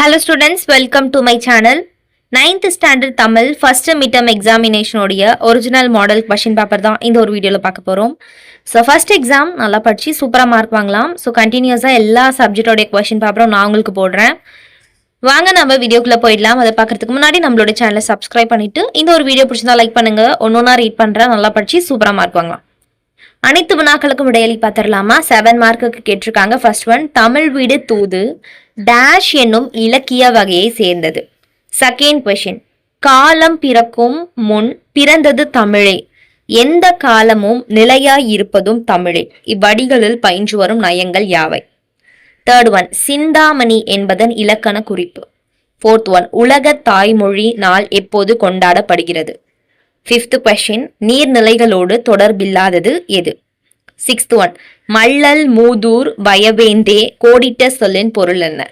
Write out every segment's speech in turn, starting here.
Hello students, welcome to my channel. 9th standard Tamil first midterm examination உடைய original model question paper தான் இந்த ஒரு வீடியோல பார்க்க போறோம். So first exam நல்லா படிச்சு சூப்பரா மார்க் வாங்கலாம். So continuous எல்லா சப்ஜெக்ட் உடைய question paperம் நான் உங்களுக்கு போடுறேன். வாங்க நம்ம வீடியோக்குள்ள போயிடலாம். அதை பார்க்கிறதுக்கு முன்னாடி நம்மளோட சேனலை சப்ஸ்கிரைப் பண்ணிட்டு இந்த ஒரு வீடியோ பிடிச்சிருந்தா லைக் பண்ணுங்க. ஒன்னொன்னா ரீட் பண்றேன், நல்லா படிச்சு சூப்பரா மார்க் வாங்கலாம். அனைத்து வினாக்களுக்கும் விடையளி பார்த்துடலாமா? 7 மார்க்குக்கு கேட்டிருக்காங்க. ஃபர்ஸ்ட் ஒன், தமிழ் வீடு தூது டேஷ் என்னும் இலக்கிய வகையை சேர்ந்தது. செகண்ட் கொஸ்டின், காலம் பிறக்கும் முன் பிறந்தது தமிழே, எந்த காலமும் நிலையாய் இருப்பதும் தமிழே, இவ்வடிகளில் பயின்று வரும் நயங்கள் யாவை? தேர்ட் ஒன், சிந்தாமணி என்பதன் இலக்கண குறிப்பு. ஃபோர்த் ஒன், உலக தாய்மொழி நாள் எப்போது கொண்டாடப்படுகிறது? ஃபிஃப்த் கொஸ்டின், நீர்நிலைகளோடு தொடர்பில்லாதது எது? சிக்ஸ்த் ஒன், மள்ளல் மூதூர் வயவேந்தே கோடிட்ட சொல்லின் பொருள் என்ன?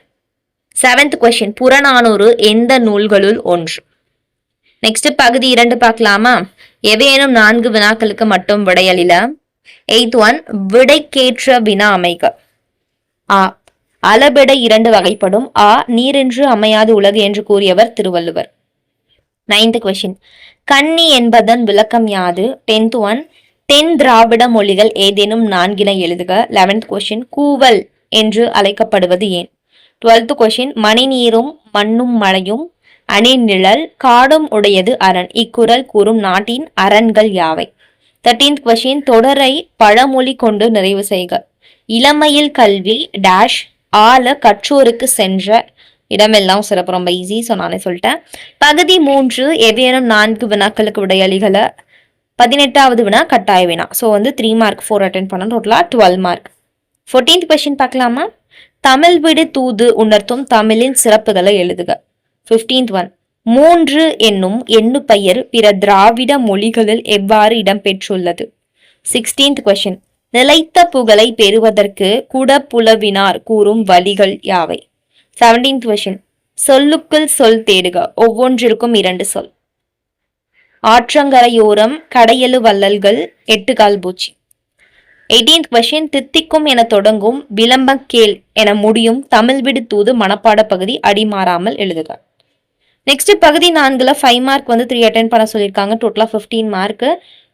செவன்த் கொஸ்டின், புறநானூறு எந்த நூல்களுள் ஒன்று? நெக்ஸ்ட் பகுதி 2 பார்க்கலாமா? எவையேனும் 4 வினாக்களுக்கு மட்டும் விடையளில. எய்த் ஒன், விடைக்கேற்ற வினா அமைக. ஆ, அளபெடை 2 வகைப்படும். ஆ, நீரென்று அமையாது உலகு என்று கூறியவர் திருவள்ளுவர். 9th கொஸ்டின், கன்னி என்பதன் விளக்கம் யாது? 10th ஒன், தென் திராவிட மொழிகள் ஏதேனும் 4 எழுதுக. 11th கொஸ்டின், கூவல் என்று அழைக்கப்படுவது ஏன்? 12th கொஸ்டின், மணி நீரும் மண்ணும் மழையும் அணி நிழல் காடும் உடையது அரண், இக்குறள் கூறும் நாட்டின் அரண்கள் யாவை? 13th கொஸ்டின், தொடரை பழமொழி கொண்டு நிறைவு செய்க. இளமையில் கல்வி டேஷ் ஆல கற்றோருக்கு சென்ற இடமெல்லாம் சிறப்பு. ரொம்ப ஈஸி, ஸோ நானே சொல்லிட்டேன். பகுதி 3, எவையேனும் 4 வினாக்களுக்கு விடையளிகளை. 18வது வினா கட்டாய வினா. ஸோ 3 மார்க் 4 அட்டென்ட் பண்ண, டோட்டலாக 12 மார்க். 14th கொஸ்டின் பார்க்கலாமா? தமிழ் வீடு தூது உணர்த்தும் தமிழின் சிறப்புகளை எழுதுக. 15th ஒன், 3 என்னும் எண்ணு பெயர் பிற திராவிட மொழிகளில் எவ்வாறு இடம்பெற்றுள்ளது? 16th கொஸ்டின், நிலைத்த புகழை பெறுவதற்கு குடப்புலவினார் கூறும் வழிகள் யாவை? 17th கொஸ்டின், சொல்லுக்குள் சொல் தேடுக. ஒவ்வொன்றிற்கும் 2 சொல். ஆற்றங்கரையோரம் கடையெழு வள்ளல்கள் 8 கால் பூச்சி. 18th கொஸ்டின், தித்திக்கும் என தொடங்கும் விளம்ப கேள் என முடியும் தமிழ் விடு தூது மனப்பாட பகுதி அடிமாறாமல் எழுதுக. நெக்ஸ்ட் பகுதி 4ல 5 மார்க் 3 அட்டென்ட் பண்ண சொல்லியிருக்காங்க. டோட்டலா 15 மார்க்.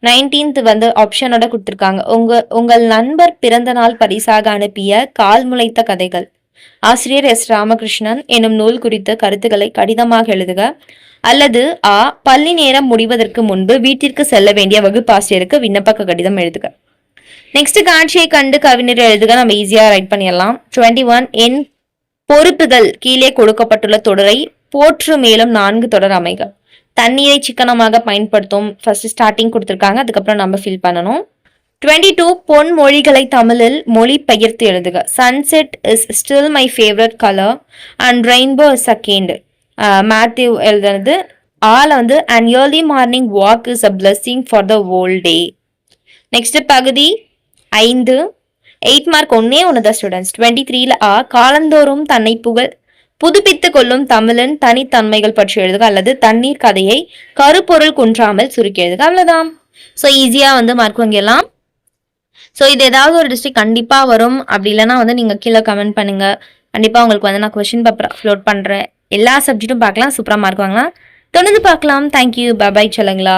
19th ஆப்ஷனோட கொடுத்துருக்காங்க. உங்கள் நண்பர் பிறந்த நாள் பரிசாக அனுப்பிய கால் முளைத்த கதைகள் ஆசிரியர் எஸ் ராமகிருஷ்ணன் எனும் நூல் குறித்த கருத்துக்களை கடிதமாக எழுதுக. அல்லது ஆ, பள்ளி நேரம் முடிவதற்கு முன்பு வீட்டிற்கு செல்ல வேண்டிய வகுப்பாசிரியருக்கு விண்ணப்ப கடிதம் எழுதுக. நெக்ஸ்ட், காட்சியை கண்டு கவிஞர் எழுதுக. நம்ம ஈஸியா ரைட் பண்ணிடலாம். 21, என் பொறுப்புகள் கீழே கொடுக்கப்பட்டுள்ள தொடரை போற்று மேலும் 4 தொடர் அமைக. தண்ணீரை சிக்கனமாக பயன்படுத்தும். ஃபர்ஸ்ட் ஸ்டார்டிங் கொடுத்துருக்காங்க, அதுக்கப்புறம் நம்ம ஃபில் பண்ணணும். 22, பொன் மொழிகளை தமிழில் மொழி பெயர்த்து எழுதுக. Sunset is still my favourite colour and rainbow second. Matthew எழுதுனது. ஆல and early morning walk is a blessing for the whole day. Next பகுதி 5, 8 மார்க் ஒன்னே ஒன்னுதான் ஸ்டூடெண்ட்ஸ். 23ல ஆ, காலந்தோறும் தன்னை புதுப்பித்து கொள்ளும் தமிழின் தனித்தன்மைகள் பற்றி எழுதுக. அல்லது தண்ணீர் கதையை கருப்பொருள் குன்றாமல் சுருக்கி எழுதுக. அவ்வளவுதான். ஸோ ஈஸியா மார்க் வாங்கிடலாம். ஸோ இது ஏதாவது ஒரு டிஸ்ட்ரிக்ட் கண்டிப்பா வரும். அப்படி இல்லைன்னா நீங்க கீழே கமெண்ட் பண்ணுங்க. கண்டிப்பா உங்களுக்கு நான் கொஸ்டின் பேப்பர் அப்லோட் பண்றேன். எல்லா சப்ஜெக்ட்டும் பார்க்கலாம், சூப்பரா மார்க் வாங்கலாம். தொடர்ந்து பார்க்கலாம். தேங்க்யூ, பை பை, சொல்லுங்களா.